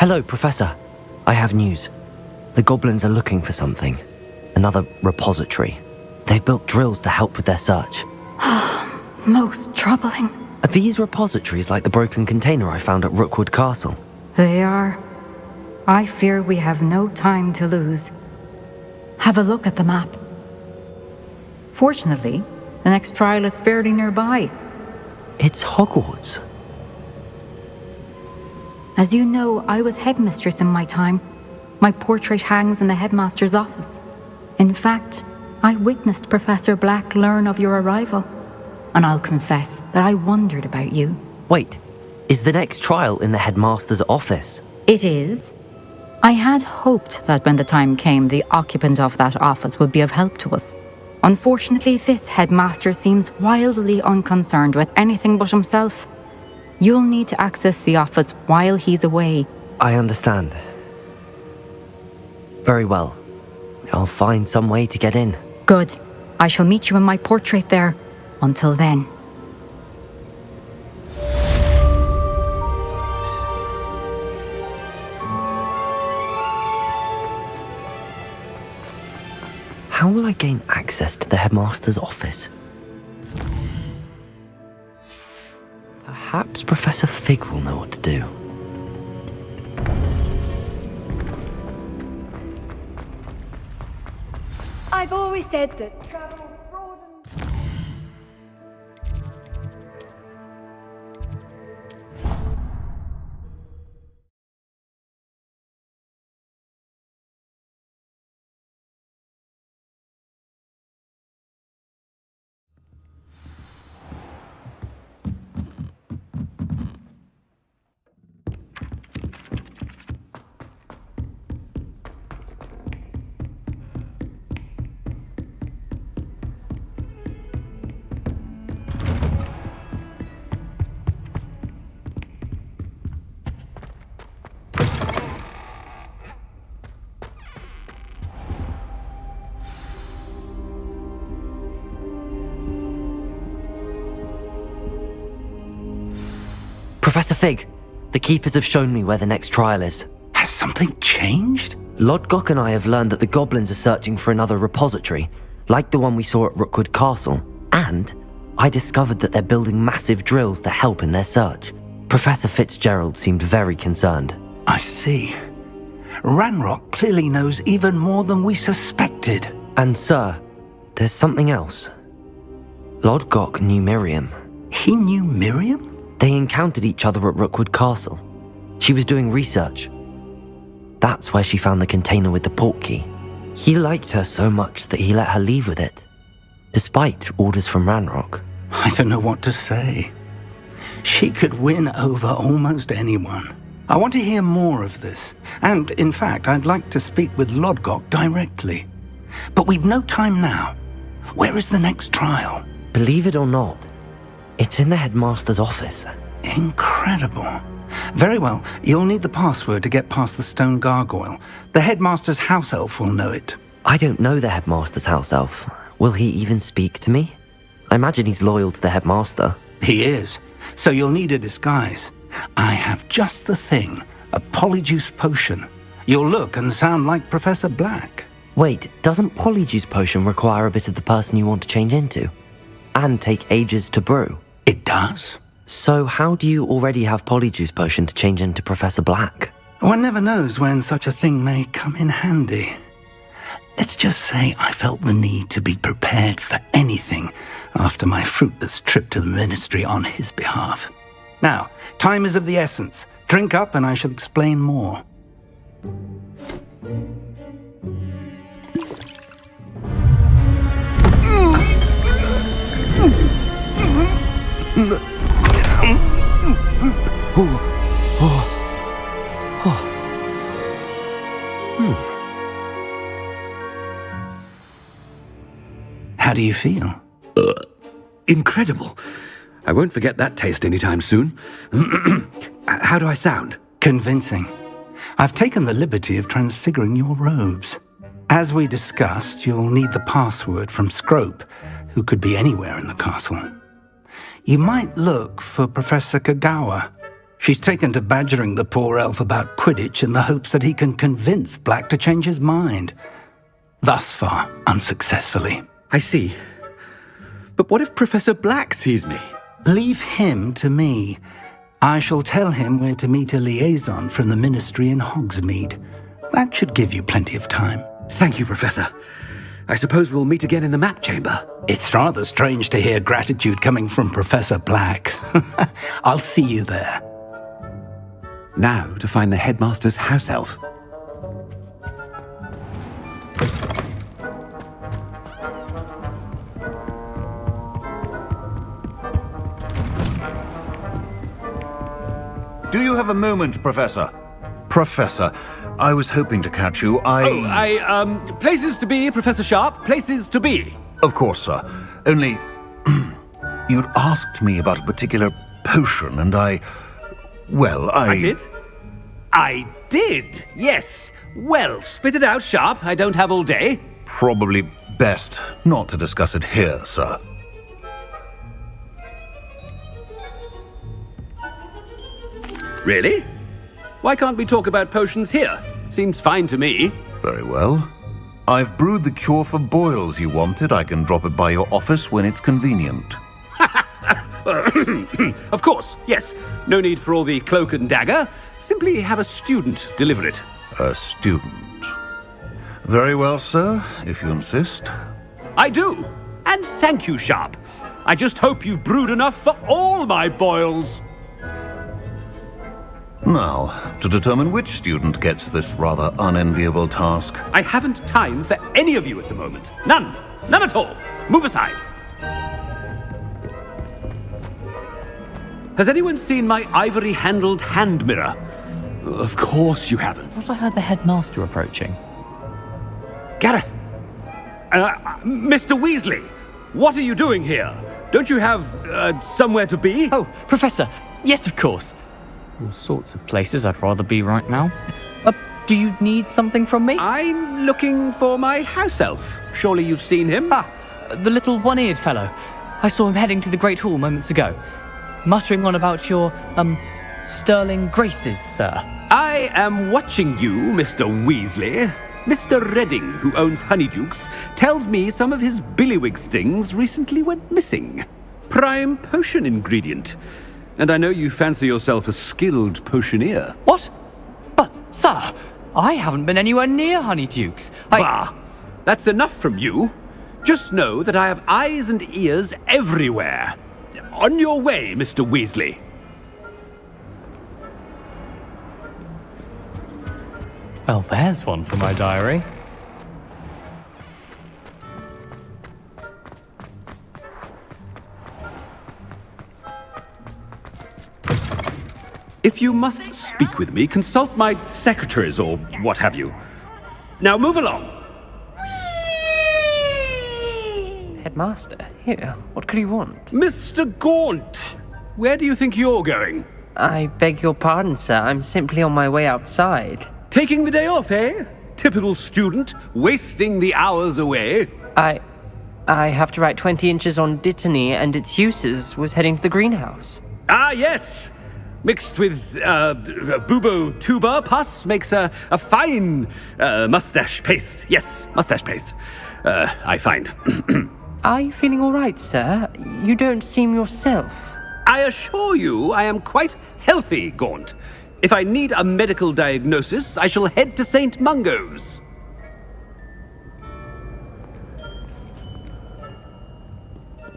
Hello, Professor. I have news. The goblins are looking for something. Another repository. They've built drills to help with their search. Most troubling. Are these repositories like the broken container I found at Rookwood Castle? They are. I fear we have no time to lose. Have a look at the map. Fortunately, the next trial is fairly nearby. It's Hogwarts. As you know, I was headmistress in my time. My portrait hangs in the headmaster's office. In fact, I witnessed Professor Black learn of your arrival. And I'll confess that I wondered about you. Wait, is the next trial in the headmaster's office? It is. I had hoped that when the time came, the occupant of that office would be of help to us. Unfortunately, this headmaster seems wildly unconcerned with anything but himself. You'll need to access the office while he's away. I understand. Very well. I'll find some way to get in. Good. I shall meet you in my portrait there. Until then. How will I gain access to the headmaster's office? Perhaps Professor Fig will know what to do. I've always said that travel broadens. Professor Fig, the Keepers have shown me where the next trial is. Has something changed? Lodgok and I have learned that the goblins are searching for another repository, like the one we saw at Rookwood Castle. And I discovered that they're building massive drills to help in their search. Professor Fitzgerald seemed very concerned. I see. Ranrock clearly knows even more than we suspected. And sir, there's something else. Lodgok knew Miriam. He knew Miriam? They encountered each other at Rookwood Castle. She was doing research. That's where she found the container with the port key. He liked her so much that he let her leave with it, despite orders from Ranrock. I don't know what to say. She could win over almost anyone. I want to hear more of this. And, in fact, I'd like to speak with Lodgok directly. But we've no time now. Where is the next trial? Believe it or not, it's in the headmaster's office. Incredible. Very well, you'll need the password to get past the stone gargoyle. The headmaster's house elf will know it. I don't know the headmaster's house elf. Will he even speak to me? I imagine he's loyal to the headmaster. He is. So you'll need a disguise. I have just the thing. A polyjuice potion. You'll look and sound like Professor Black. Wait, doesn't polyjuice potion require a bit of the person you want to change into? And take ages to brew? It does. So how do you already have polyjuice potion to change into Professor Black? One never knows when such a thing may come in handy. Let's just say I felt the need to be prepared for anything after my fruitless trip to the ministry on his behalf. Now, time is of the essence. Drink up and I shall explain more. How do you feel? Incredible. I won't forget that taste anytime soon. How do I sound? Convincing. I've taken the liberty of transfiguring your robes. As we discussed, you'll need the password from Scrope, who could be anywhere in the castle. You might look for Professor Kagawa. She's taken to badgering the poor elf about Quidditch in the hopes that he can convince Black to change his mind. Thus far, unsuccessfully. I see. But what if Professor Black sees me? Leave him to me. I shall tell him where to meet a liaison from the Ministry in Hogsmeade. That should give you plenty of time. Thank you, Professor. I suppose we'll meet again in the map chamber. It's rather strange to hear gratitude coming from Professor Black. I'll see you there. Now to find the headmaster's house elf. Do you have a moment, Professor? Professor, I was hoping to catch you. Places to be, Professor Sharp, places to be. Of course, sir. Only, you'd asked me about a particular potion, and I did? I did, yes. Well, spit it out, Sharp. I don't have all day. Probably best not to discuss it here, sir. Really? Why can't we talk about potions here? Seems fine to me. Very well. I've brewed the cure for boils you wanted. I can drop it by your office when it's convenient. Of course, yes. No need for all the cloak and dagger. Simply have a student deliver it. A student. Very well, sir, if you insist. I do. And thank you, Sharp. I just hope you've brewed enough for all my boils. Now, to determine which student gets this rather unenviable task. I haven't time for any of you at the moment. None. None at all. Move aside. Has anyone seen my ivory-handled hand mirror? Of course you haven't. I thought I heard the headmaster approaching. Gareth! Mr. Weasley, what are you doing here? Don't you have, somewhere to be? Oh, Professor! Yes, of course! All sorts of places I'd rather be right now. Do you need something from me? I'm looking for my house elf. Surely you've seen him? Ah, the little one-eared fellow. I saw him heading to the Great Hall moments ago. Muttering on about your, sterling graces, sir. I am watching you, Mr. Weasley. Mr. Redding, who owns Honeydukes, tells me some of his billywig stings recently went missing. Prime potion ingredient. And I know you fancy yourself a skilled potioneer. What? But, sir, I haven't been anywhere near Honeydukes. Bah! That's enough from you. Just know that I have eyes and ears everywhere. On your way, Mr. Weasley. Well, there's one for my diary. If you must speak with me, consult my secretaries or what have you. Now move along. Headmaster, here, what could he want? Mr. Gaunt, where do you think you're going? I beg your pardon, sir. I'm simply on my way outside. Taking the day off, eh? Typical student, wasting the hours away. I have to write 20 inches on Dittany and its uses. Was heading to the greenhouse. Ah, yes. Mixed with bubo tuber pus makes a fine mustache paste. Yes, mustache paste. I find. Are you feeling all right, sir? You don't seem yourself. I assure you I am quite healthy, Gaunt. If I need a medical diagnosis, I shall head to St. Mungo's.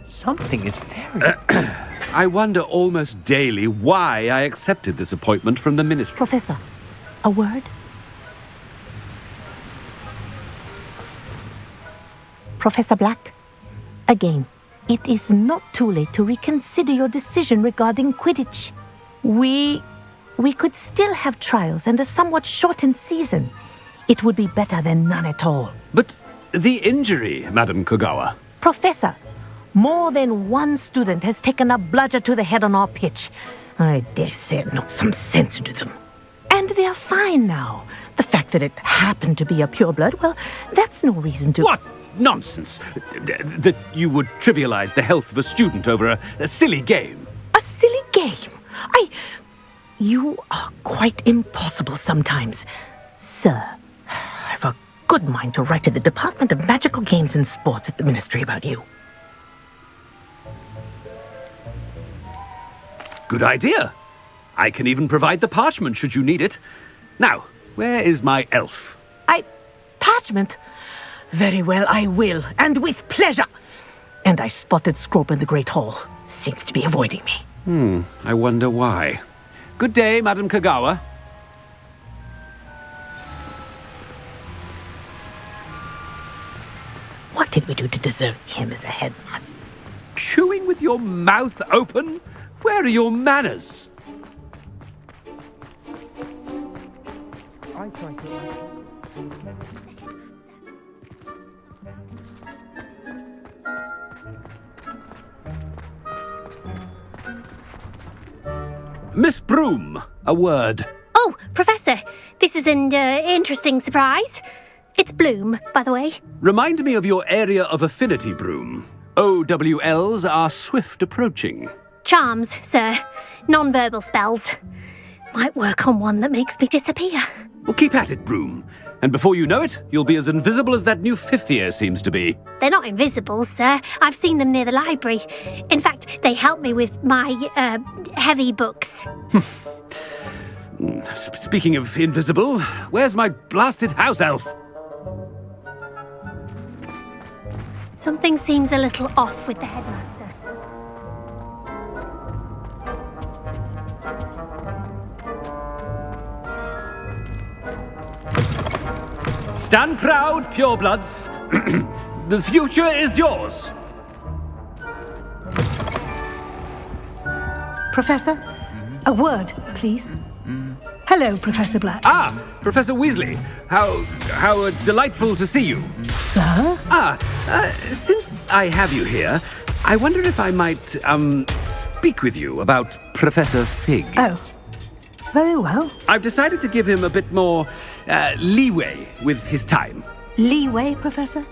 Something is very... I wonder almost daily why I accepted this appointment from the ministry. Professor, a word? Professor Black, again, it is not too late to reconsider your decision regarding Quidditch. We could still have trials and a somewhat shortened season. It would be better than none at all. But the injury, Madam Kogawa. Professor, more than one student has taken a bludger to the head on our pitch. I dare say it knocked some sense into them. And they're fine now. The fact that it happened to be a pureblood, well, that's no reason to... What nonsense! That you would trivialize the health of a student over a silly game. A silly game? You are quite impossible sometimes. Sir, I've a good mind to write to the Department of Magical Games and Sports at the Ministry about you. Good idea. I can even provide the parchment should you need it. Now, where is my elf? Parchment? Very well, I will, and with pleasure. And I spotted Scrope in the Great Hall. Seems to be avoiding me. I wonder why. Good day, Madam Kagawa. What did we do to deserve him as a headmaster? Chewing with your mouth open? Where are your manners? Miss Broom, a word. Oh, Professor, this is an interesting surprise. It's Bloom, by the way. Remind me of your area of affinity, Broom. OWLs are swift approaching. Charms, sir. Non-verbal spells. Might work on one that makes me disappear. Well, keep at it, Broom. And before you know it, you'll be as invisible as that new fifth year seems to be. They're not invisible, sir. I've seen them near the library. In fact, they help me with my, heavy books. Speaking of invisible, where's my blasted house elf? Something seems a little off with the headmaster. Stand proud, purebloods. The future is yours. Professor, a word, please. Hello, Professor Black. Ah, Professor Weasley. How delightful to see you. Sir? Since I have you here, I wonder if I might, speak with you about Professor Fig. Oh, very well. I've decided to give him a bit more, leeway with his time. Leeway, Professor?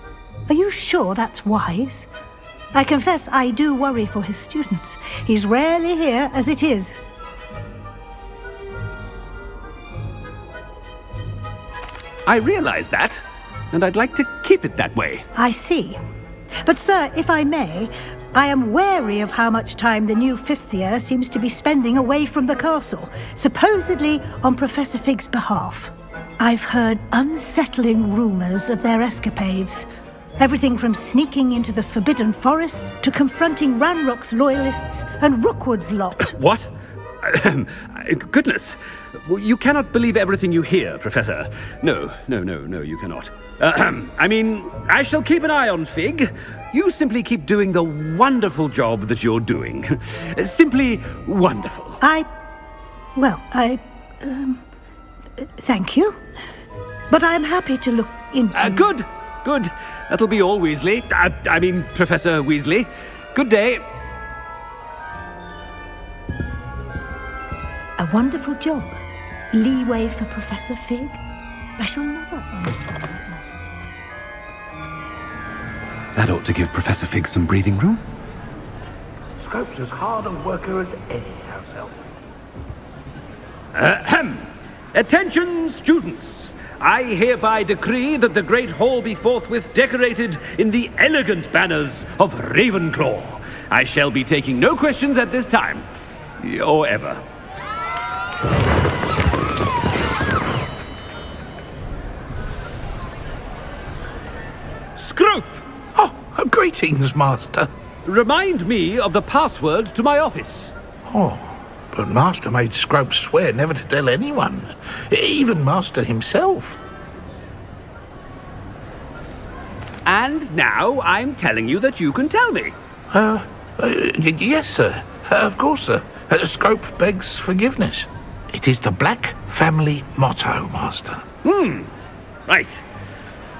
Are you sure that's wise? I confess I do worry for his students. He's rarely here as it is. I realize that, and I'd like to keep it that way. I see. But, sir, if I may, I am wary of how much time the new fifth year seems to be spending away from the castle, supposedly on Professor Fig's behalf. I've heard unsettling rumors of their escapades. Everything from sneaking into the Forbidden Forest to confronting Ranrock's loyalists and Rookwood's lot. What? Goodness. You cannot believe everything you hear, Professor. No, you cannot. I mean, I shall keep an eye on Fig. You simply keep doing the wonderful job that you're doing. Simply wonderful. Thank you. But I'm happy to look into... Good. That'll be all, Weasley. I mean, Professor Weasley. Good day. A wonderful job. Leeway for Professor Fig. I shall never understand. That ought to give Professor Fig some breathing room. Scrope's as hard a worker as any house elf. Attention, students! I hereby decree that the Great Hall be forthwith decorated in the elegant banners of Ravenclaw. I shall be taking no questions at this time. Or ever. Scrope! Oh, greetings, Master. Remind me of the password to my office. Oh, but Master made Scrope swear never to tell anyone, even Master himself. And now I'm telling you that you can tell me. Yes, sir. Of course, sir. Scrope begs forgiveness. It is the Black family motto, Master. Right.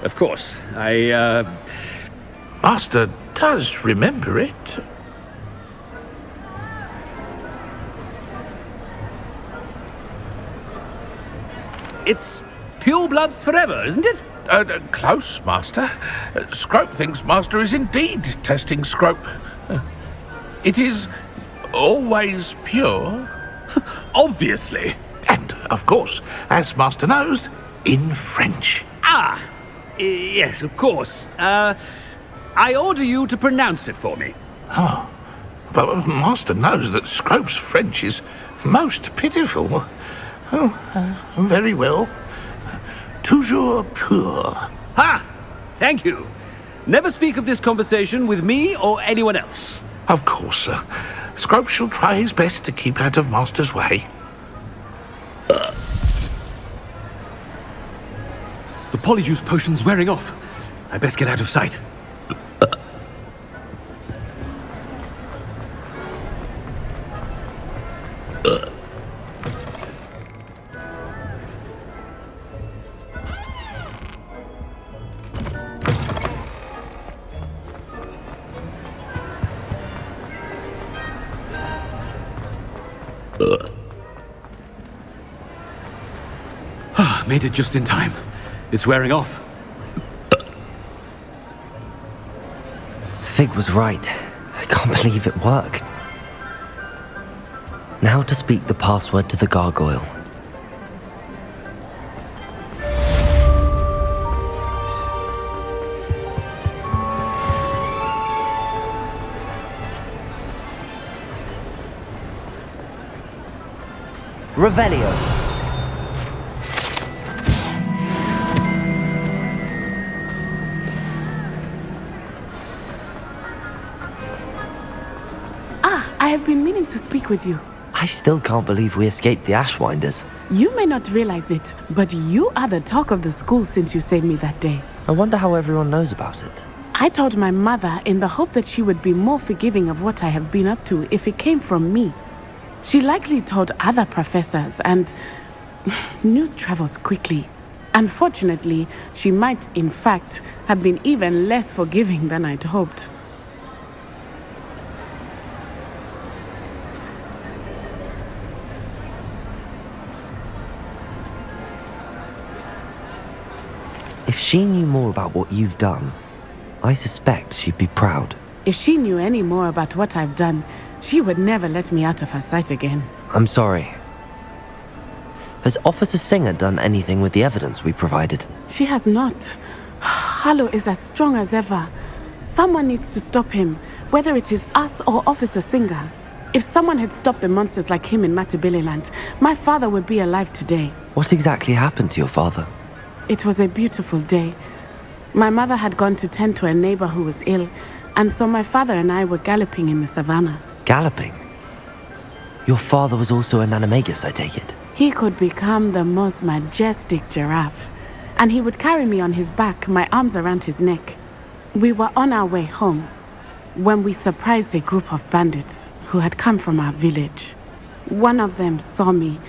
Of course. Master does remember it. It's purebloods forever, isn't it? Close, Master. Scrope thinks Master is indeed testing Scrope. It is always pure. Obviously. And, of course, as Master knows, in French. Ah, yes, of course. I order you to pronounce it for me. Oh, but Master knows that Scrope's French is most pitiful. Oh, very well. Toujours pur. Ha! Thank you. Never speak of this conversation with me or anyone else. Of course, sir. Scrope shall try his best to keep out of Master's way. The polyjuice potion's wearing off. I best get out of sight. Made it just in time. It's wearing off. Fig was right. I can't believe it worked. Now to speak the password to the gargoyle. Revelio. I have been meaning to speak with you. I still can't believe we escaped the Ashwinders. You may not realize it, but you are the talk of the school since you saved me that day. I wonder how everyone knows about it. I told my mother in the hope that she would be more forgiving of what I have been up to if it came from me. She likely told other professors, and news travels quickly. Unfortunately, she might, in fact, have been even less forgiving than I'd hoped. If she knew more about what you've done, I suspect she'd be proud. If she knew any more about what I've done, she would never let me out of her sight again. I'm sorry. Has Officer Singer done anything with the evidence we provided? She has not. Harlow is as strong as ever. Someone needs to stop him, whether it is us or Officer Singer. If someone had stopped the monsters like him in Matabeleland, my father would be alive today. What exactly happened to your father? It was a beautiful day. My mother had gone to tend to a neighbor who was ill, and so my father and I were galloping in the savannah. Galloping? Your father was also an animagus, I take it? He could become the most majestic giraffe, and he would carry me on his back, my arms around his neck. We were on our way home when we surprised a group of bandits who had come from our village. One of them saw me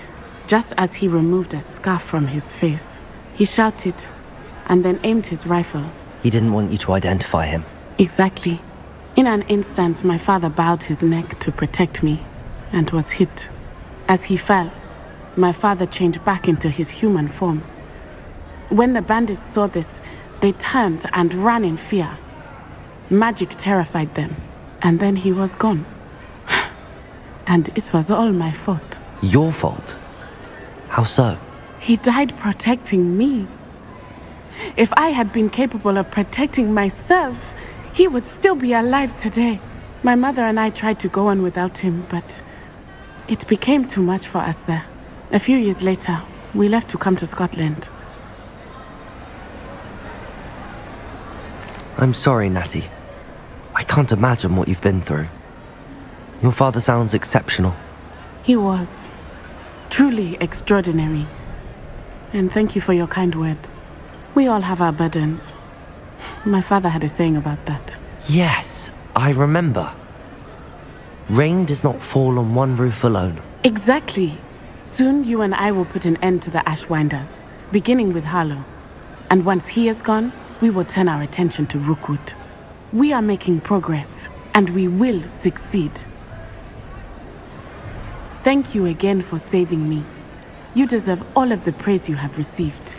just as he removed a scarf from his face. He shouted and then aimed his rifle. He didn't want you to identify him. Exactly. In an instant, my father bowed his neck to protect me and was hit. As he fell, my father changed back into his human form. When the bandits saw this, they turned and ran in fear. Magic terrified them, and then he was gone. And it was all my fault. Your fault? How so? He died protecting me. If I had been capable of protecting myself, he would still be alive today. My mother and I tried to go on without him, but it became too much for us there. A few years later, we left to come to Scotland. I'm sorry, Natty. I can't imagine what you've been through. Your father sounds exceptional. He was truly extraordinary. And thank you for your kind words. We all have our burdens. My father had a saying about that. Yes, I remember. Rain does not fall on one roof alone. Exactly. Soon you and I will put an end to the Ashwinders, beginning with Harlow. And once he is gone, we will turn our attention to Rookwood. We are making progress, and we will succeed. Thank you again for saving me. You deserve all of the praise you have received.